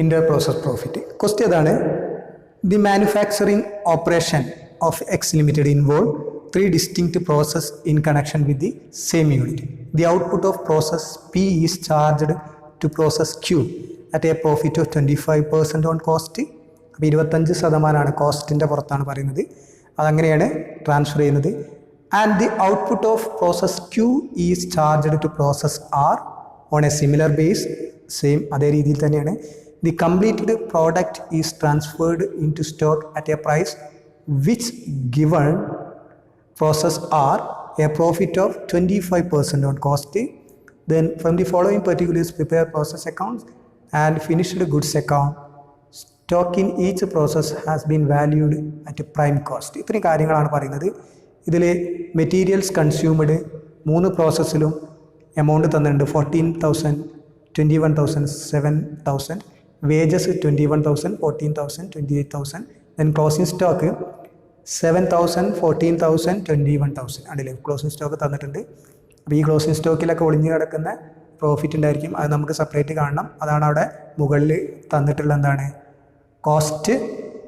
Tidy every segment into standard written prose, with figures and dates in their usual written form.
Inter-process profit. Question is, the manufacturing operation of X Limited involve three distinct processes in connection with the same unit. The output of process P is charged to process Q at a profit of 25% on cost. 25% കോസ്റ്റിൻ്റെ പുറത്താണ് പറയുന്നത്. അതങ്ങനെയാണ് transfer ചെയ്യുന്നത്. And the output of process Q is charged to process R on a similar base. Same അതേ രീതിയിൽ തന്നെയാണ്. The completed product is transferred into stock at a price which given process R a profit of 25% on cost. Then from the following particulars prepare process accounts and finished goods account. Stock in each process has been valued at a prime cost. ഇത്രയും കാര്യങ്ങളാണ് പറയുന്നത്. ഇതിൽ materials consumed 3 പ്രോസസ്സിലും amount തന്നിട്ടുണ്ട്. 14,000, 21,000, 7,000. Wages 21,000, 14,000, 28,000. Then closing stock 7,000, 14,000, 21,000 ആണല്ലേ closing stock തന്നിട്ടുണ്ട്. അപ്പോൾ ഈ closing സ്റ്റോക്കിലൊക്കെ ഒളിഞ്ഞു കിടക്കുന്ന പ്രോഫിറ്റ് ഉണ്ടായിരിക്കും. അത് നമുക്ക് സെപ്പറേറ്റ് കാണണം. അതാണ് അവിടെ മുകളിൽ തന്നിട്ടുള്ള എന്താണ് കോസ്റ്റ്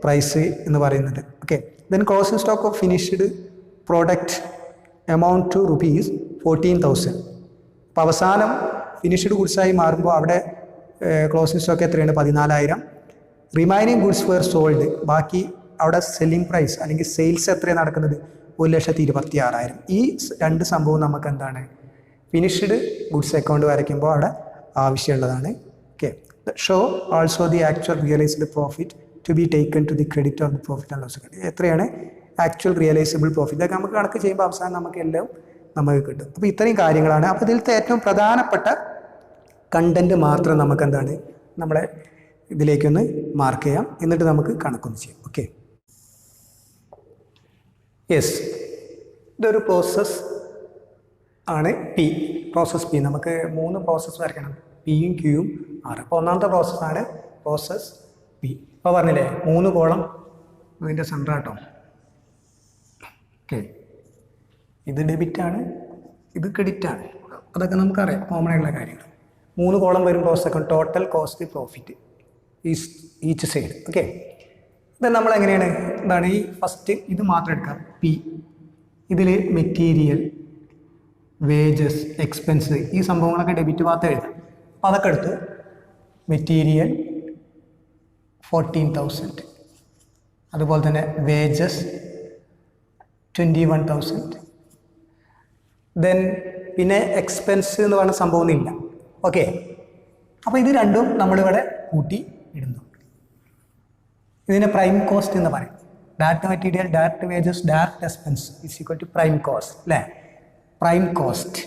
പ്രൈസ് എന്ന് പറയുന്നത്. Okay. Then closing stock of finished product amount to ₹14,000. അപ്പോൾ അവസാനം ഫിനിഷ്ഡ് ഗുഡ്സായി മാറുമ്പോൾ അവിടെ ക്ലോസിംഗ് സ്റ്റോക്ക് എത്രയാണ്? 14,000. Remaining goods were sold. ബാക്കി അവിടെ സെല്ലിംഗ് പ്രൈസ് അല്ലെങ്കിൽ സെയിൽസ് എത്രയാണ് നടക്കുന്നത്? 1,26,000. ഈ രണ്ട് സംഭവം നമുക്ക് എന്താണ് ഫിനിഷ്ഡ് ഗുഡ്സ് അക്കൗണ്ട് വരയ്ക്കുമ്പോൾ അവിടെ ആവശ്യമുള്ളതാണ്. Okay. Show also the actual realised profit to be taken to the credit of the profit and loss account. എത്രയാണ് ആക്ച്വൽ റിയലൈസബിൾ പ്രോഫിറ്റ്? ഇതൊക്കെ നമുക്ക് കണക്ക് ചെയ്യുമ്പോൾ അവസാനം നമുക്ക് എല്ലാം നമുക്ക് കിട്ടും. അപ്പോൾ ഇത്രയും കാര്യങ്ങളാണ്. അപ്പോൾ ഇതിലത്തെ ഏറ്റവും പ്രധാനപ്പെട്ട കണ്ടൻറ്റ് മാത്രം നമുക്ക് എന്താണ് നമ്മളെ ഇതിലേക്കൊന്ന് മാർക്ക് ചെയ്യാം. എന്നിട്ട് നമുക്ക് കണക്കൊന്ന് ചെയ്യാം. ഓക്കെ. യെസ്, ഇതൊരു പ്രോസസ് ആണ് പി. Process P. നമുക്ക് 3 പ്രോസസ്സ് വരയ്ക്കണം. പിയും ക്യൂയും ആറ്. അപ്പോൾ ഒന്നാമത്തെ പ്രോസസ്സാണ് പ്രോസസ് പി. അപ്പോൾ പറഞ്ഞില്ലേ 3 കോളം ഇതിൻ്റെ സെൻറ്റർ ആട്ടോ. ഓക്കെ. ഇത് ഡെബിറ്റാണ്, ഇത് ക്രെഡിറ്റാണ്. അതൊക്കെ നമുക്കറിയാം, കോമൺ ആയിട്ടുള്ള കാര്യങ്ങൾ. 3 കോളം വരും process account. Total cost profit each side. Okay. ഇത് നമ്മളെങ്ങനെയാണ് എന്താണ് ഈ ഫസ്റ്റ് ഇത് മാത്രം എടുക്കാം. പി. ഇതിൽ മെറ്റീരിയൽ, വേജസ്, എക്സ്പെൻസ് ഈ സംഭവങ്ങളൊക്കെ ഡെബിറ്റ് ഭാഗത്ത് എഴുതാം. അപ്പോൾ അതൊക്കെ എടുത്തു. മെറ്റീരിയൽ 14,000. അതുപോലെ തന്നെ വേജസ് 21,000. ദെൻ പിന്നെ എക്സ്പെൻസ് എന്ന് പറഞ്ഞ സംഭവമൊന്നുമില്ല. ഓക്കെ. അപ്പോൾ ഇത് രണ്ടും നമ്മളിവിടെ കൂട്ടി ഇടുന്നു. ഇതിനെ പ്രൈം കോസ്റ്റ് എന്ന് പറയും. Direct material, direct wages, direct expense is equal to prime cost അല്ലേ. Prime cost.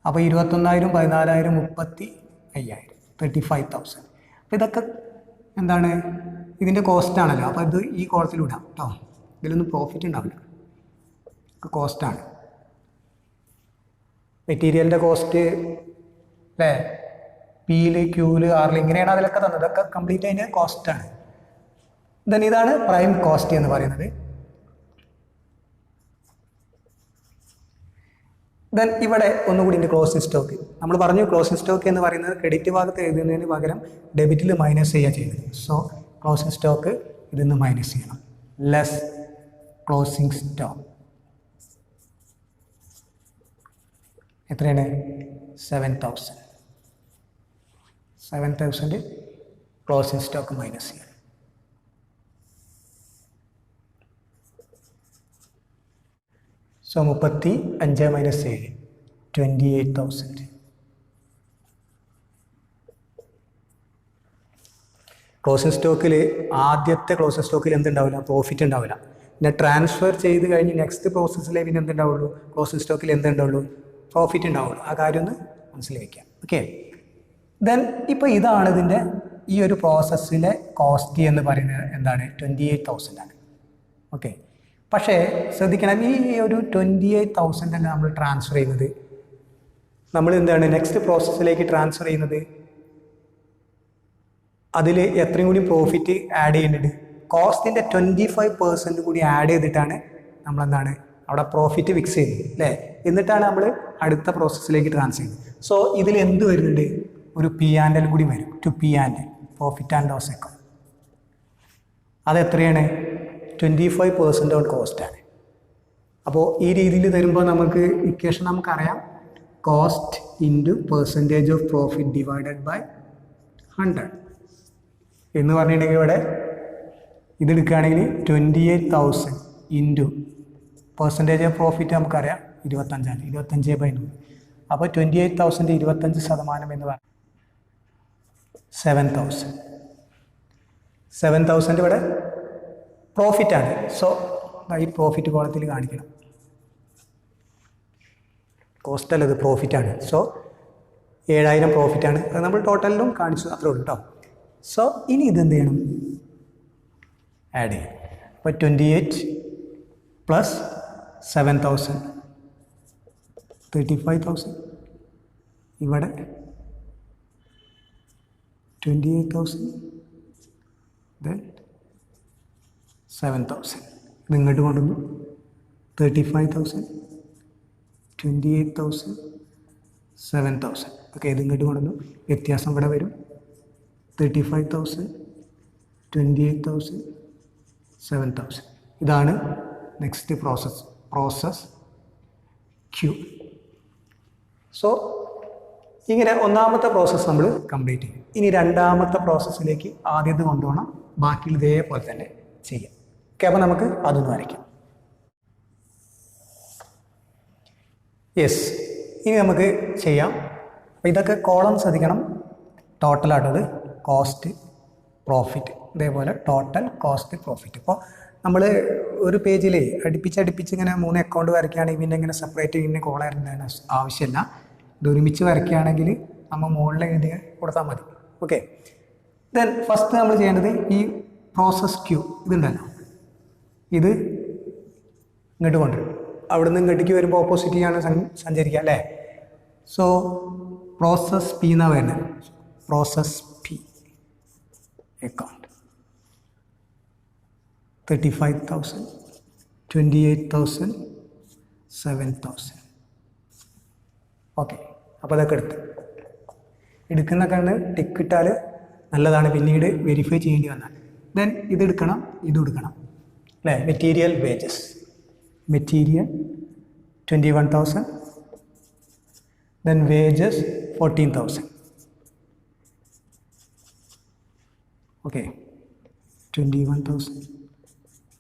അപ്പോൾ 21,000, 14,000, 35,000, 35,000. അപ്പോൾ ഇതൊക്കെ എന്താണ് ഇതിൻ്റെ കോസ്റ്റാണല്ലോ. അപ്പോൾ ഇത് ഈ കോളത്തിലിടാം കേട്ടോ. ഇതിലൊന്നും പ്രോഫിറ്റ് ഉണ്ടാവില്ല, കോസ്റ്റാണ്. മെറ്റീരിയലിൻ്റെ കോസ്റ്റ് അല്ലേ, പിയിൽ, ക്യൂല്, ആറിൽ ഇങ്ങനെയാണ് അതിലൊക്കെ തന്നത്. ഇതൊക്കെ കംപ്ലീറ്റ് അതിൻ്റെ കോസ്റ്റാണ്. ദെൻ ഇതാണ് പ്രൈം കോസ്റ്റ് എന്ന് പറയുന്നത്. ദെൻ ഇവിടെ ഒന്നുകൂടി ഉണ്ട് ക്ലോസിംഗ് സ്റ്റോക്ക്. നമ്മൾ പറഞ്ഞു ക്ലോസിംഗ് സ്റ്റോക്ക് എന്ന് പറയുന്നത് ക്രെഡിറ്റ് ഭാഗത്ത് എഴുതുന്നതിന് പകരം ഡെബിറ്റിൽ മൈനസ് ചെയ്യുക ചെയ്യുന്നത്. സോ ക്ലോസിംഗ് സ്റ്റോക്ക് ഇതിൽ നിന്ന് മൈനസ് ചെയ്യണം. ലെസ് ക്ലോസിംഗ് സ്റ്റോക്ക് എത്രയാണ്? 7,000. 7,000 ക്ലോസിംഗ് സ്റ്റോക്ക് മൈനസ് ചെയ്യണം. So 35 minus 7, 28,000. ക്ലോസിംഗ് സ്റ്റോക്കിൽ ആദ്യത്തെ ക്ലോസിംഗ് സ്റ്റോക്കിൽ എന്തുണ്ടാവില്ല? പ്രോഫിറ്റ് ഉണ്ടാവില്ല. പിന്നെ ട്രാൻസ്ഫർ ചെയ്ത് കഴിഞ്ഞ് നെക്സ്റ്റ് പ്രോസസ്സിലെ പിന്നെ എന്തുണ്ടാവുള്ളൂ? ക്ലോസിംഗ് സ്റ്റോക്കിൽ എന്തുണ്ടാവുള്ളൂ? പ്രോഫിറ്റ് ഉണ്ടാവുള്ളൂ. ആ കാര്യം ഒന്ന് മനസ്സിലാക്കാം. ഓക്കെ. ദെൻ ഇപ്പോൾ ഇതാണ് ഇതിൻ്റെ ഈ ഒരു പ്രോസസ്സിലെ കോസ്റ്റ് എന്ന് പറയുന്നത് എന്താണ്? 28,000 ആണ്. ഓക്കെ. പക്ഷേ ശ്രദ്ധിക്കണം, ഈ ഒരു 28,000 തന്നെ നമ്മൾ ട്രാൻസ്ഫർ ചെയ്യുന്നത് നമ്മൾ എന്താണ് നെക്സ്റ്റ് പ്രോസസ്സിലേക്ക് ട്രാൻസ്ഫർ ചെയ്യുന്നത് അതിൽ എത്രയും കൂടി പ്രോഫിറ്റ് ആഡ് ചെയ്യുന്നുണ്ട്. കോസ്റ്റിൻ്റെ 25% കൂടി ആഡ് ചെയ്തിട്ടാണ് നമ്മളെന്താണ് അവിടെ പ്രോഫിറ്റ് ഫിക്സ് ചെയ്യുന്നത് അല്ലേ. എന്നിട്ടാണ് നമ്മൾ അടുത്ത പ്രോസസ്സിലേക്ക് ട്രാൻസ്ഫർ ചെയ്യുന്നത്. സോ ഇതിൽ എന്ത് വരുന്നുണ്ട്? ഒരു പി ആൻഡ് എൽ കൂടി വരും. To P and L profit and loss account. അത് എത്രയാണ്? 25% ഓൺ കോസ്റ്റാണ്. അപ്പോൾ ഈ രീതിയിൽ തരുമ്പോൾ നമുക്ക് ഇക്വേഷൻ നമുക്കറിയാം, cost into percentage of profit divided by 100 എന്ന് പറഞ്ഞിട്ടുണ്ടെങ്കിൽ ഇവിടെ ഇതെടുക്കുകയാണെങ്കിൽ 28,000 ഇൻറ്റു പെർസെൻറ്റേജ് ഓഫ് പ്രോഫിറ്റ് നമുക്കറിയാം 25 25/100. അപ്പോൾ 28,000 25% എന്ന് പറഞ്ഞാൽ 7,000 ഇവിടെ പ്രോഫിറ്റാണ്. സോ ഈ പ്രോഫിറ്റ് കോളത്തിൽ കാണിക്കണം. കോസ്റ്റ് അല്ലത് പ്രോഫിറ്റാണ്. സോ 7,000 പ്രോഫിറ്റാണ്. അത് നമ്മൾ ടോട്ടലിലും കാണിച്ചു, അത്രേ ഉള്ളൂ കേട്ടോ. സോ ഇനി ഇതെന്ത് ചെയ്യണം? ആഡ് ചെയ്യും. അപ്പോൾ 28 പ്ലസ് 7,000 35,000. ഇവിടെ 28,000 ദെൻ 7,000. ഇത് ഇങ്ങോട്ട് കൊണ്ടുവന്നു 35,000 28,000 7,000. ഓക്കെ, ഇത് ഇങ്ങോട്ട് കൊണ്ടുവന്നു. വ്യത്യാസം ഇവിടെ വരും 35,000 28,000 7,000. ഇതാണ് നെക്സ്റ്റ് പ്രോസസ് ക്യൂ. സോ ഇങ്ങനെ ഒന്നാമത്തെ പ്രോസസ്സ് നമ്മൾ കംപ്ലീറ്റ് ചെയ്യും. ഇനി രണ്ടാമത്തെ പ്രോസസ്സിലേക്ക് ആദ്യത്തെ കൊണ്ടുപോകണം, ബാക്കി ഇതേപോലെ തന്നെ ചെയ്യാം. ഓക്കെ, അപ്പോൾ നമുക്ക് അതൊന്ന് വരയ്ക്കാം. യെസ്, ഇനി നമുക്ക് ചെയ്യാം. അപ്പോൾ ഇതൊക്കെ കോളം ശ്രദ്ധിക്കണം. ടോട്ടലാട്ടത് കോസ്റ്റ് പ്രോഫിറ്റ്, ഇതേപോലെ ടോട്ടൽ കോസ്റ്റ് പ്രോഫിറ്റ്. ഇപ്പോൾ നമ്മൾ ഒരു പേജിൽ അടുപ്പിച്ച് ഇങ്ങനെ 3 അക്കൗണ്ട് വരയ്ക്കുകയാണെങ്കിൽ പിന്നെ ഇങ്ങനെ സെപ്പറേറ്റ് ഇങ്ങനെ കോളം ഇടുന്നതിന് ആവശ്യമില്ല. ഇത് ഒരുമിച്ച് വരയ്ക്കുകയാണെങ്കിൽ നമ്മൾ മുകളിൽ എഴുതി കൊടുത്താൽ മതി. ഓക്കെ, ദെൻ ഫസ്റ്റ് നമ്മൾ ചെയ്യേണ്ടത് ഈ പ്രോസസ് ക്യൂ ഇതുണ്ടല്ലോ, ഇത് ഇങ്ങോട്ട് കൊണ്ടുവരും. അവിടെ നിന്ന് ഇങ്ങോട്ടേക്ക് വരുമ്പോൾ ഓപ്പോസിറ്റിയാണ് സഞ്ചരിക്കുക അല്ലേ. സോ പ്രോസസ് പി എന്നാണ് വരുന്നത്. Process P account 35,000 28,000 7,000. ഓക്കെ, അപ്പോൾ അതൊക്കെ എടുക്കുന്ന കണ്ട് ടിക്ക് ഇട്ടാൽ നല്ലതാണ്, പിന്നീട് വെരിഫൈ ചെയ്യേണ്ടി വന്നാൽ. ദെൻ ഇതെടുക്കണം, ഇതും എടുക്കണം അല്ലേ. Material wages, material 21,000 then wages 14,000. Okay, 21,000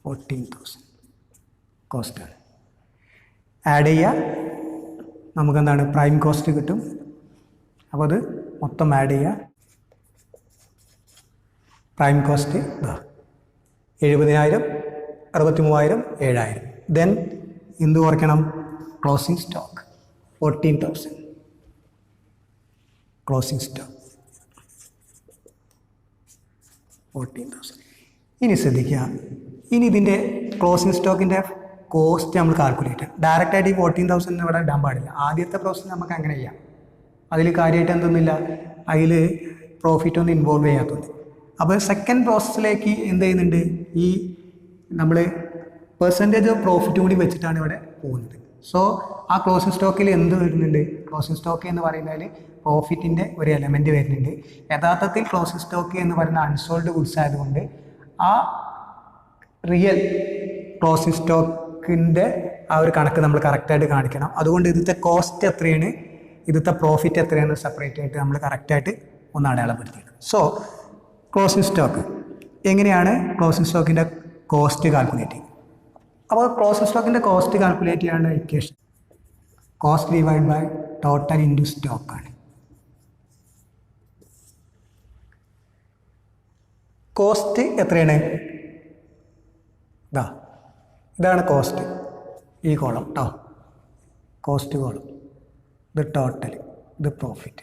14,000 കോസ്റ്റാണ്. ആഡ് ചെയ്യുക, നമുക്കെന്താണ് പ്രൈം കോസ്റ്റ് കിട്ടും. അപ്പോൾ അത് മൊത്തം ആഡ് ചെയ്യുക. Prime cost 70,000 63,000 7,000. ദെൻ എന്ത് കുറയ്ക്കണം? Closing stock 14,000. Closing stock 14,000. ഇനി ശ്രദ്ധിക്കുക, ഇനി ഇതിൻ്റെ ക്ലോസിംഗ് സ്റ്റോക്കിൻ്റെ കോസ്റ്റ് നമ്മൾ കാൽക്കുലേറ്റ് ചെയ്യാം. ഡയറക്റ്റായിട്ട് ഈ 14,000 ഇവിടെ ഇടാൻ പാടില്ല. ആദ്യത്തെ പ്രോസസ്സ് നമുക്ക് അങ്ങനെ ചെയ്യാം. അതിൽ കാര്യമായിട്ട് എന്തൊന്നുമില്ല, അതിൽ പ്രോഫിറ്റ് ഒന്നും ഇൻവോൾവ് ചെയ്യാത്തത്. അപ്പോൾ സെക്കൻഡ് പ്രോസസ്സിലേക്ക് എന്ത് ചെയ്യുന്നുണ്ട്, ഈ നമ്മൾ പെർസെൻറ്റേജ് ഓഫ് പ്രോഫിറ്റ് കൂടി വെച്ചിട്ടാണ് ഇവിടെ പോകുന്നത്. സോ ആ ക്ലോസിംഗ് സ്റ്റോക്കിൽ എന്ത് വരുന്നുണ്ട്? ക്ലോസിംഗ് സ്റ്റോക്ക് എന്ന് പറയുന്നതിൽ പ്രോഫിറ്റിൻ്റെ ഒരു എലമെൻറ്റ് വരുന്നുണ്ട്. യഥാർത്ഥത്തിൽ ക്ലോസിംഗ് സ്റ്റോക്ക് എന്ന് പറയുന്ന അൺസോൾഡ് ഗുഡ്സ് ആയതുകൊണ്ട് ആ റിയൽ ക്ലോസിംഗ് സ്റ്റോക്കിൻ്റെ ആ ഒരു കണക്ക് നമ്മൾ കറക്റ്റായിട്ട് കാണിക്കണം. അതുകൊണ്ട് ഇതിൻ്റെ കോസ്റ്റ് എത്രയാണ്, ഇതിൻ്റെ പ്രോഫിറ്റ് എത്രയാണ് സെപ്പറേറ്റ് ആയിട്ട് നമ്മൾ കറക്റ്റായിട്ട് ഒന്ന് അടയാളപ്പെടുത്തിയത്. സോ ക്ലോസിംഗ് സ്റ്റോക്ക് എങ്ങനെയാണ് ക്ലോസിംഗ് സ്റ്റോക്കിൻ്റെ കോസ്റ്റ് കാൽക്കുലേറ്റ് ചെയ്യുക? അപ്പോൾ ക്ലോസിംഗ് സ്റ്റോക്കിൻ്റെ കോസ്റ്റ് കാൽക്കുലേറ്റ് ചെയ്യാനുള്ള equation cost divide by total into സ്റ്റോക്കാണ്. കോസ്റ്റ് എത്രയാണ്? ഇതാണ് കോസ്റ്റ്, ഈ കോളം കേട്ടോ, കോസ്റ്റ് കോളം. ഇത് ടോട്ടൽ, ഇത് പ്രോഫിറ്റ്.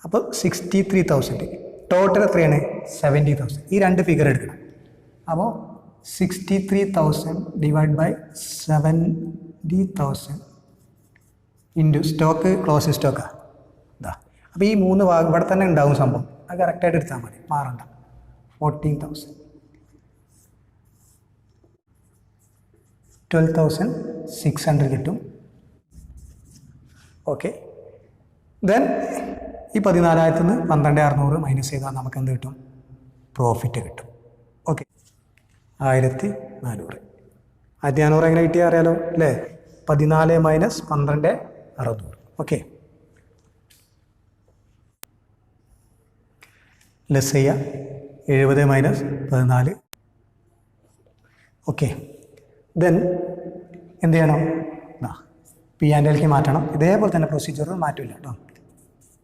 അപ്പോൾ 63,000. ടോട്ടൽ എത്രയാണ്? 70,000. ഈ രണ്ട് ഫിഗർ എടുക്കണം. അപ്പോൾ 63,000 divide by 70,000 into stock, closing സ്റ്റോക്കാണ്. അപ്പോൾ ഈ 3 ഭാഗം ഇവിടെ തന്നെ ഉണ്ടാവും സംഭവം. അത് കറക്റ്റായിട്ട് എടുത്താൽ മതി, മാറണ്ട. 14,000 12,600 കിട്ടും. ഓക്കെ, ദെൻ ഈ 14,000 നിന്ന് 12,600 മൈനസ് ചെയ്താൽ നമുക്ക് എന്ത് കിട്ടും? പ്രോഫിറ്റ് കിട്ടും. ഓക്കെ, 1400. 1400 എങ്ങനെ കിട്ടിയാൽ അറിയാലോ അല്ലേ? 14 മൈനസ് 12 600. ഓക്കെ, ലെസ് ചെയ്യുക. 70 മൈനസ് 14. ഓക്കെ, ദെൻ എന്ത് ചെയ്യണം? പി ആൻഡ് എൽക്ക് മാറ്റണം. ഇതേപോലെ തന്നെ പ്രൊസീജിയർ മാറ്റില്ല കേട്ടോ.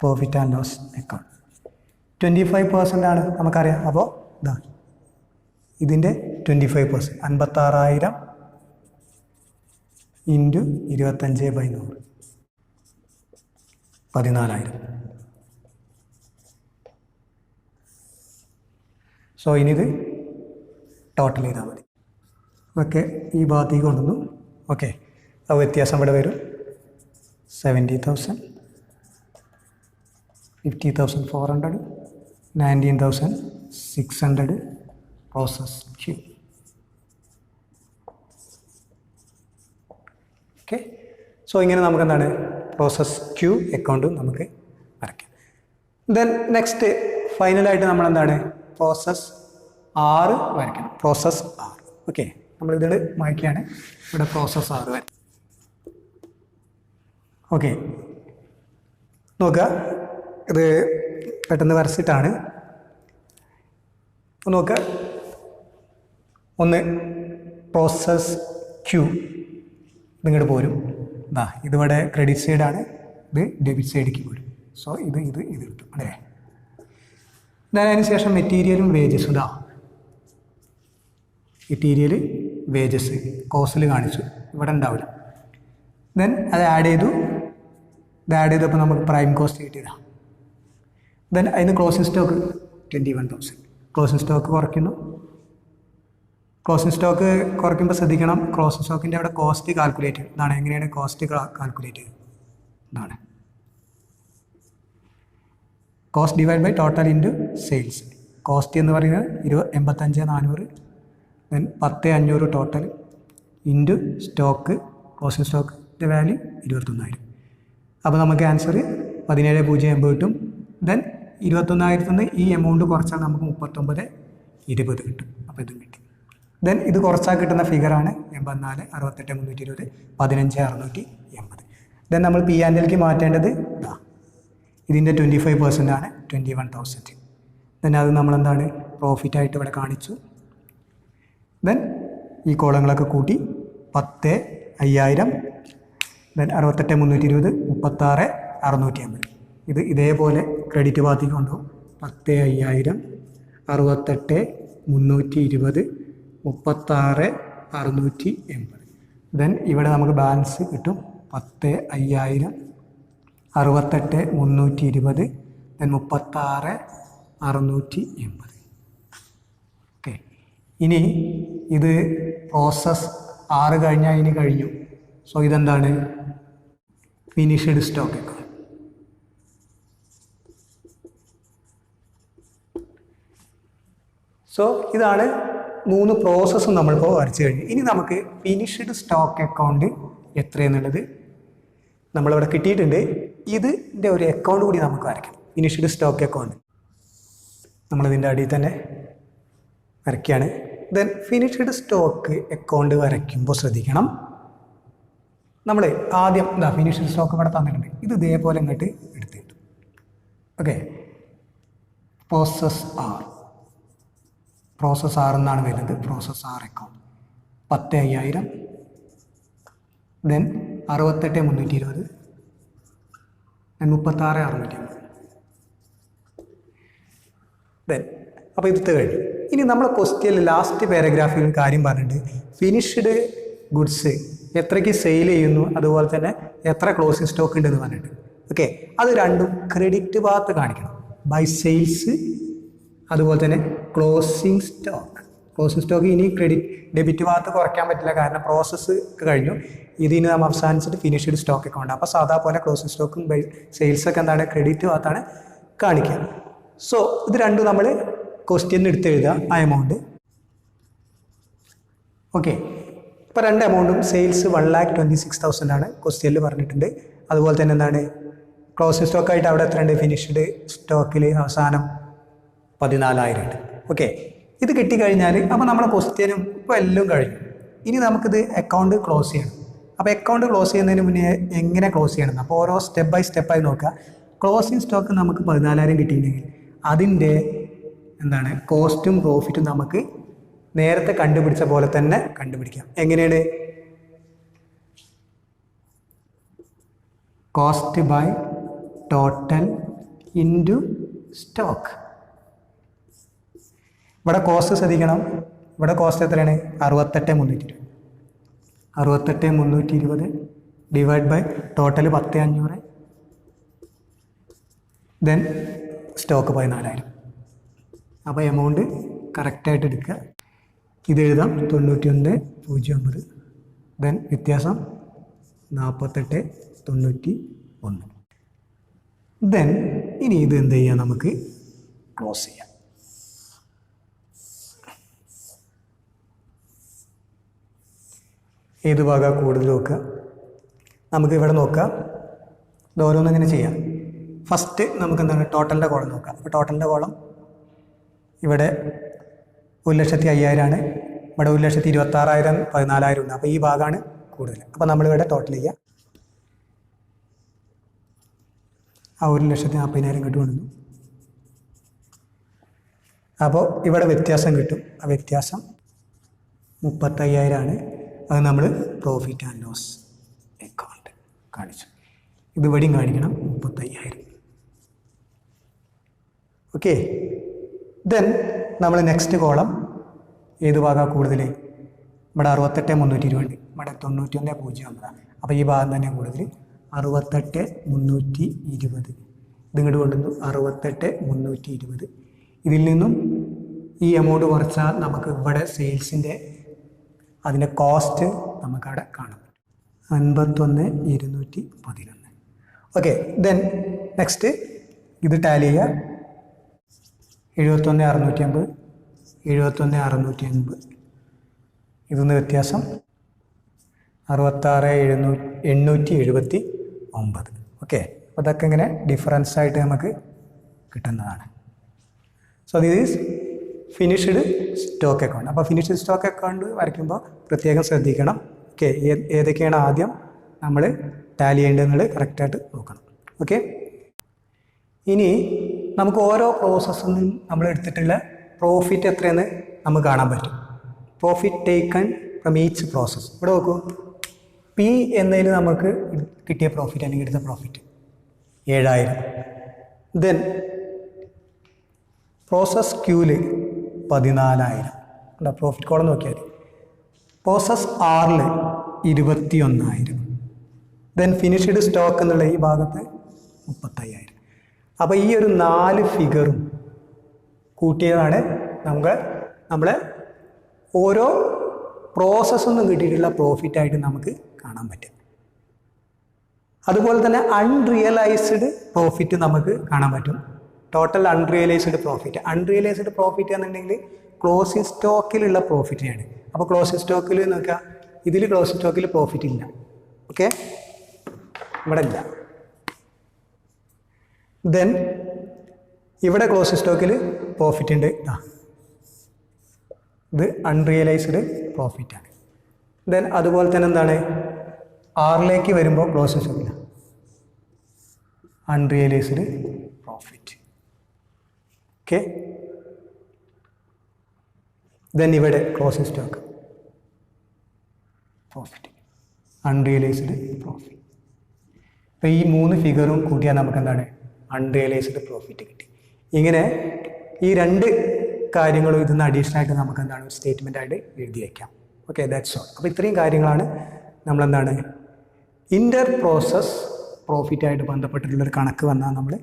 പ്രോഫിറ്റ് ആൻഡ് ലോസ് അക്കൗണ്ട് 25% ആണ് നമുക്കറിയാം. അപ്പോൾ ഇതിൻ്റെ 25%, 56,000 ഇൻറ്റു 25/100, 14,000. സോ ഇനി ഇത് ടോട്ടൽ ചെയ്താൽ മതി. ഓക്കെ, ഈ ഭാഗത്തേക്ക് കൊണ്ടുവന്നു. ഓക്കെ, ആ വ്യത്യാസം ഇവിടെ വരും. 70,000, 50,400, 19,600 പ്രോസസ് ക്യൂ. ഓക്കെ, സോ ഇങ്ങനെ നമുക്ക് എന്താണ് പ്രോസസ് ക്യൂ അക്കൗണ്ട് നമുക്ക് വരയ്ക്കാം. ദെൻ നെക്സ്റ്റ് ഫൈനലായിട്ട് നമ്മൾ എന്താണ് പ്രോസസ് 6 വരയ്ക്കണം. പ്രോസസ് 6. ഓക്കെ, നമ്മളിതിൽ വായിക്കുകയാണ്. ഇവിടെ പ്രോസസ് 6 വരും. ഓക്കെ, നോക്കുക, ഇത് പെട്ടെന്ന് വരച്ചിട്ടാണ്. നോക്കുക, ഒന്ന് പ്രോസസ് ക്യൂ ഇതിങ്ങോട്ട് പോരും. ഇതിവിടെ ക്രെഡിറ്റ് സൈഡാണ്, ഇത് ഡെബിറ്റ് സൈഡിലേക്ക് പോരും. സോ ഇത് കിട്ടും അല്ലേ? അതിന് ശേഷം മെറ്റീരിയലും വേജസും. മെറ്റീരിയൽ വേജസ് കോസ്റ്റിൽ കാണിച്ചു, ഇവിടെ ഉണ്ടാവില്ല. ദെൻ അത് ആഡ് ചെയ്തു. ഇത് ആഡ് ചെയ്തപ്പോൾ നമുക്ക് പ്രൈം കോസ്റ്റ് കിട്ടിയതാണ്. ദെൻ അതിന് ക്ലോസിംഗ് സ്റ്റോക്ക് 21,000. ക്ലോസിംഗ് സ്റ്റോക്ക് കുറയ്ക്കുന്നു. ക്ലോസിംഗ് സ്റ്റോക്ക് കുറയ്ക്കുമ്പോൾ ശ്രദ്ധിക്കണം, ക്ലോസിംഗ് സ്റ്റോക്കിൻ്റെ അവിടെ കോസ്റ്റ് കാൽക്കുലേറ്റ് ചെയ്യും. ഇതാണ് എങ്ങനെയാണ് കോസ്റ്റ് കാൽക്കുലേറ്റ് ചെയ്യുന്നത്. ഇതാണ് cost divide by total into sales. Cost എന്ന് പറയുന്നത് 85,400. Then 10,500 total into stock. Closing സ്റ്റോക്കിൻ്റെ വാല്യൂ 21,000. അപ്പോൾ നമുക്ക് ആൻസർ 17,080 കിട്ടും. ദെൻ 21,000 നിന്ന് ഈ എമൗണ്ട് കുറച്ചാൽ നമുക്ക് 39,20 കിട്ടും. അപ്പോൾ ഇതും കിട്ടി. ദെൻ ഇത് കുറച്ചാൽ കിട്ടുന്ന ഫിഗറാണ് 84, 68, 320, 15,680. ദെൻ നമ്മൾ പി ആൻഡ് എൽക്ക് മാറ്റേണ്ടത് ഇതിൻ്റെ 25% ആണ് 21,000. ദെൻ അത് നമ്മളെന്താണ് പ്രോഫിറ്റായിട്ട് ഇവിടെ കാണിച്ചു. ദെൻ ഈ കോളങ്ങളൊക്കെ കൂട്ടി 10,500. ദെൻ 68,320, 36,680. ഇത് ഇതേപോലെ ക്രെഡിറ്റ് ഭാഗത്തേക്ക് കൊണ്ടുപോകും. 10,500, 68,320, 36,680. ദെൻ ഇവിടെ നമുക്ക് ബാലൻസ് കിട്ടും 10,500, 68,320, ദെൻ 36,680. ഓക്കെ, ഇനി ഇത് പ്രോസസ് 6 കഴിഞ്ഞാൽ ഇനി കഴിഞ്ഞു. സോ ഇതെന്താണ് ഫിനിഷ്ഡ് സ്റ്റോക്ക് അക്കൗണ്ട്. സോ ഇതാണ് 3 പ്രോസസ്സും നമ്മളിപ്പോൾ വരച്ചു കഴിഞ്ഞു. ഇനി നമുക്ക് ഫിനിഷ്ഡ് സ്റ്റോക്ക് അക്കൗണ്ട് എത്രയെന്നുള്ളത് നമ്മളിവിടെ കിട്ടിയിട്ടുണ്ട്. ഇതിൻ്റെ ഒരു അക്കൗണ്ട് കൂടി നമുക്ക് വരയ്ക്കാം. ഫിനിഷ്ഡ് സ്റ്റോക്ക് അക്കൗണ്ട് നമ്മളിതിൻ്റെ അടിയിൽ തന്നെ വരയ്ക്കുകയാണ്. ദെൻ ഫിനിഷ്ഡ് സ്റ്റോക്ക് അക്കൗണ്ട് വരയ്ക്കുമ്പോൾ ശ്രദ്ധിക്കണം, നമ്മൾ ആദ്യം ഫിനിഷ്ഡ് സ്റ്റോക്ക് ഇവിടെ തന്നിട്ടുണ്ട്. ഇത് ഇതേപോലെ ഇങ്ങോട്ട് എടുത്ത് കിട്ടും. ഓക്കെ, പ്രോസസ് 6 എന്നാണ് വരുന്നത്. Process 6 account 10,500. Then 68,320, then 36,680. Then അപ്പോൾ ഇത് കഴിഞ്ഞു. ഇനി നമ്മൾ ക്വസ്റ്റ്യനിൽ ലാസ്റ്റ് പാരഗ്രാഫിൽ കാര്യം പറഞ്ഞിട്ടുണ്ട്. ഫിനിഷ്ഡ് ഗുഡ്സ് എത്രയ്ക്ക് സെയിൽ ചെയ്യുന്നു, അതുപോലെ തന്നെ എത്ര ക്ലോസിംഗ് സ്റ്റോക്ക് ഉണ്ടെന്ന് പറഞ്ഞിട്ടുണ്ട്. ഓക്കെ, അത് രണ്ടും ക്രെഡിറ്റ് ഭാഗത്ത് കാണിക്കണം. ബൈ സെയിൽസ്, അതുപോലെ തന്നെ ക്ലോസിംഗ് സ്റ്റോക്ക് ഇനി ഡെബിറ്റ് ഭാഗത്ത് കുറയ്ക്കാൻ പറ്റില്ല, കാരണം പ്രോസസ്സ് കഴിഞ്ഞു. ഇതിന് നമ്മൾ അവസാനിച്ചിട്ട് ഫിനിഷ്ഡ് സ്റ്റോക്ക് അക്കൗണ്ട്. അപ്പോൾ സാധാ പോലെ ക്ലോസിംഗ് സ്റ്റോക്കും ബൈ സെയിൽസൊക്കെ എന്താണ് ക്രെഡിറ്റ് ഭാഗത്താണ് കാണിക്കുക. സോ ഇത് രണ്ടും നമ്മൾ ക്വസ്റ്റ്യനിൽ എടുത്ത് എഴുതുക ആ എമൗണ്ട്. ഓക്കെ, ഇപ്പോൾ 2 എമൗണ്ടും സെയിൽസ് 1,26,000 ആണ് ക്വസ്റ്റ്യനിൽ പറഞ്ഞിട്ടുണ്ട്. അതുപോലെ തന്നെ എന്താണ് ക്ലോസിംഗ് സ്റ്റോക്കായിട്ട് അവിടെ എത്രയുണ്ട്? ഫിനിഷ്ഡ് സ്റ്റോക്കിൽ അവസാനം 14,000 ഉണ്ട്. ഓക്കെ, ഇത് കിട്ടിക്കഴിഞ്ഞാൽ അപ്പോൾ നമ്മളെ ക്വസ്റ്റ്യനും ഇപ്പോൾ എല്ലാം കഴിഞ്ഞു. ഇനി നമുക്കിത് അക്കൗണ്ട് ക്ലോസ് ചെയ്യണം. അപ്പോൾ അക്കൗണ്ട് ക്ലോസ് ചെയ്യുന്നതിന് മുന്നേ എങ്ങനെ ക്ലോസ് ചെയ്യണം, അപ്പോൾ ഓരോ സ്റ്റെപ്പ് ബൈ സ്റ്റെപ്പായി നോക്കുക. ക്ലോസിങ് സ്റ്റോക്ക് നമുക്ക് 14,000 കിട്ടിയിട്ടുണ്ടെങ്കിൽ അതിൻ്റെ എന്താണ് കോസ്റ്റും പ്രോഫിറ്റും നമുക്ക് നേരത്തെ കണ്ടുപിടിച്ച പോലെ തന്നെ കണ്ടുപിടിക്കാം. എങ്ങനെയാണ്? Cost by total into stock. ഇവിടെ കോസ്റ്റ് ശ്രദ്ധിക്കണം. ഇവിടെ കോസ്റ്റ് എത്രയാണ്? 68,320. 68,320 divide by total 10,500, then stock 14,000. അപ്പോൾ എമൗണ്ട് കറക്റ്റായിട്ട് എടുക്കുക. ഇത് എഴുതാം 91,009, ദെൻ വ്യത്യാസം 48,91. ദെൻ ഇനി ഇത് എന്ത് ചെയ്യാം, നമുക്ക് ക്ലോസ് ചെയ്യാം. ഏത് ഭാഗമാണ് കൂടുതൽ നോക്കുക? നമുക്ക് ഇവിടെ നോക്കാം. ഇത് ഓരോന്നിങ്ങനെ ചെയ്യാം. ഫസ്റ്റ് നമുക്ക് എന്താണ് ടോട്ടലിൻ്റെ കോളം നോക്കാം. അപ്പോൾ ടോട്ടലിൻ്റെ കോളം ഇവിടെ 1,05,000 ആണ്. ഇവിടെ 1,26,000, 14,000 ഉണ്ട്. അപ്പോൾ ഈ ഭാഗമാണ് കൂടുതൽ. അപ്പോൾ നമ്മളിവിടെ ടോട്ടൽ ചെയ്യാം. ആ 1,40,000 കിട്ടുമെന്നു. അപ്പോൾ ഇവിടെ വ്യത്യാസം കിട്ടും. ആ വ്യത്യാസം 35,000 ആണ്. അത് നമ്മൾ പ്രോഫിറ്റ് ആൻഡ് ലോസ് അക്കൗണ്ട് കാണിച്ചു. ഇത് ഇവിടെയും കാണിക്കണം 35,000. ഓക്കെ, ദെൻ നമ്മൾ നെക്സ്റ്റ് കോളം ഏത് ഭാഗമാണ് കൂടുതൽ? ഇവിടെ 68,320, ഇവിടെ 91,009. അപ്പോൾ ഈ ഭാഗം തന്നെ കൂടുതൽ. 68,320 ഇത് ഇങ്ങോട്ട് കൊണ്ടുവന്നു. 68,320 ഇതിൽ നിന്നും ഈ എമൗണ്ട് കുറച്ചാൽ നമുക്ക് ഇവിടെ സെയിൽസിൻ്റെ അതിൻ്റെ കോസ്റ്റ് നമുക്കവിടെ കാണാം. 51,211. ഓക്കെ, ദെൻ നെക്സ്റ്റ് ഇത് ടാലി ചെയ്യുക. 71,650, 71,680. ഇതൊന്ന് വ്യത്യാസം 66,879. ഓക്കെ, അപ്പോൾ അതൊക്കെ ഇങ്ങനെ ഡിഫറൻസ് ആയിട്ട് നമുക്ക് കിട്ടുന്നതാണ്. So this is finished stock account. അപ്പോൾ ഫിനിഷ്ഡ് സ്റ്റോക്ക് അക്കൗണ്ട് വരയ്ക്കുമ്പോൾ പ്രത്യേകം ശ്രദ്ധിക്കണം. ഓക്കെ, ഏതൊക്കെയാണ് ആദ്യം നമ്മൾ ടാലി ചെയ്യേണ്ടതെന്നുള്ളത് കറക്റ്റായിട്ട് നോക്കണം. ഓക്കെ, ഇനി നമുക്ക് ഓരോ പ്രോസസ്സിൽ നിന്നും നമ്മൾ എടുത്തിട്ടുള്ള പ്രോഫിറ്റ് എത്രയെന്ന് നമുക്ക് കാണാൻ പറ്റും. Profit taken from each process. ഇവിടെ നോക്കൂ, പി എന്നതിൽ നമുക്ക് കിട്ടിയ പ്രോഫിറ്റ് അല്ലെങ്കിൽ എടുത്ത പ്രോഫിറ്റ് 7,000. ദെൻ പ്രോസസ് ക്യൂവിൽ 14,000. അല്ല, പ്രോഫിറ്റ് കോളം നോക്കിയാൽ മതി. പ്രോസസ് ആറിൽ 21,000. ദെൻ ഫിനിഷ്ഡ് സ്റ്റോക്ക് എന്നുള്ള ഈ ഭാഗത്ത് 35,000. അപ്പോൾ ഈ ഒരു 4 ഫിഗറും കൂട്ടിയതാണ് നമ്മളെ ഓരോ പ്രോസസ്സിൽ നിന്നും കിട്ടിയിട്ടുള്ള പ്രോഫിറ്റായിട്ട് നമുക്ക് കാണാൻ പറ്റും. അതുപോലെ തന്നെ അൺറിയലൈസ്ഡ് പ്രോഫിറ്റ് നമുക്ക് കാണാൻ പറ്റും. ടോട്ടൽ അൺറിയലൈസ്ഡ് പ്രോഫിറ്റ് എന്നുണ്ടെങ്കിൽ ക്ലോസിംഗ് സ്റ്റോക്കിലുള്ള പ്രോഫിറ്റിനാണ്. അപ്പോൾ ക്ലോസിംഗ് സ്റ്റോക്കിൽ നോക്കുക, ഇതിൽ ക്ലോസിംഗ് സ്റ്റോക്കിൽ പ്രോഫിറ്റ് ഇല്ല. ഓക്കെ, ഇവിടെ ഇല്ല. ദെൻ ഇവിടെ ക്ലോസിംഗ് സ്റ്റോക്കിൽ പ്രോഫിറ്റ് ഉണ്ട്. ഇത് അൺറിയലൈസ്ഡ് പ്രോഫിറ്റാണ്. ദെൻ അതുപോലെ തന്നെ എന്താണ്, ആറിലേക്ക് വരുമ്പോൾ ക്ലോസിംഗ് സ്റ്റോക്കില്ല, അൺറിയലൈസ്ഡ് പ്രോഫിറ്റ്. ഓക്കെ, ദെൻ ഇവിടെ closing stock profit, unrealised profit. അപ്പോൾ ഈ 3 ഫിഗറും കൂട്ടിയാൽ നമുക്ക് എന്താണ് അൺറിയലൈസ്ഡ് പ്രോഫിറ്റ് കിട്ടി. ഇങ്ങനെ ഈ 2 കാര്യങ്ങളും ഇതിന്ന് അഡീഷണൽ ആയിട്ട് നമുക്ക് എന്താണ് ഒരു സ്റ്റേറ്റ്മെൻ്റ് ആയിട്ട് എഴുതി വയ്ക്കാം. Okay, that's all. അപ്പോൾ ഇത്രയും കാര്യങ്ങളാണ് നമ്മളെന്താണ് ഇൻ്റർ പ്രോസസ് പ്രോഫിറ്റായിട്ട് ബന്ധപ്പെട്ടിട്ടുള്ളൊരു കണക്ക് വന്നാൽ നമ്മൾ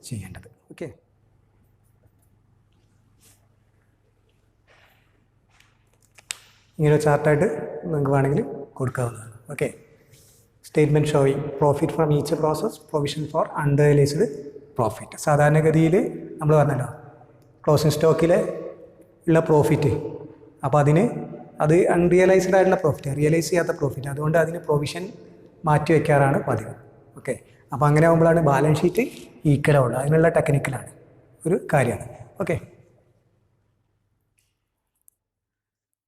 ചെയ്യേണ്ടത്. ഓക്കെ, ഇങ്ങനെ ചാർട്ടായിട്ട് നിങ്ങൾക്ക് വേണമെങ്കിൽ കൊടുക്കാവുന്നതാണ്. Okay, statement showing profit from each process, provision for unrealised profit. സാധാരണഗതിയിൽ നമ്മൾ പറഞ്ഞല്ലോ ക്ലോസിംഗ് സ്റ്റോക്കിൽ ഉള്ള പ്രോഫിറ്റ്, അപ്പോൾ അത് അൺറിയലൈസ്ഡ് ആയിട്ടുള്ള പ്രോഫിറ്റ്, റിയലൈസ് ചെയ്യാത്ത പ്രോഫിറ്റ്, അതുകൊണ്ട് അതിന് പ്രൊവിഷൻ മാറ്റി വയ്ക്കാറാണ് പതിവ്. ഓക്കെ, അപ്പോൾ അങ്ങനെ ആകുമ്പോഴാണ് ബാലൻസ് ഷീറ്റ് ഈക്വൽ ആവുള്ളൂ. അതിനുള്ള ടെക്നിക്കലാണ് ഒരു കാര്യമാണ്. ഓക്കെ.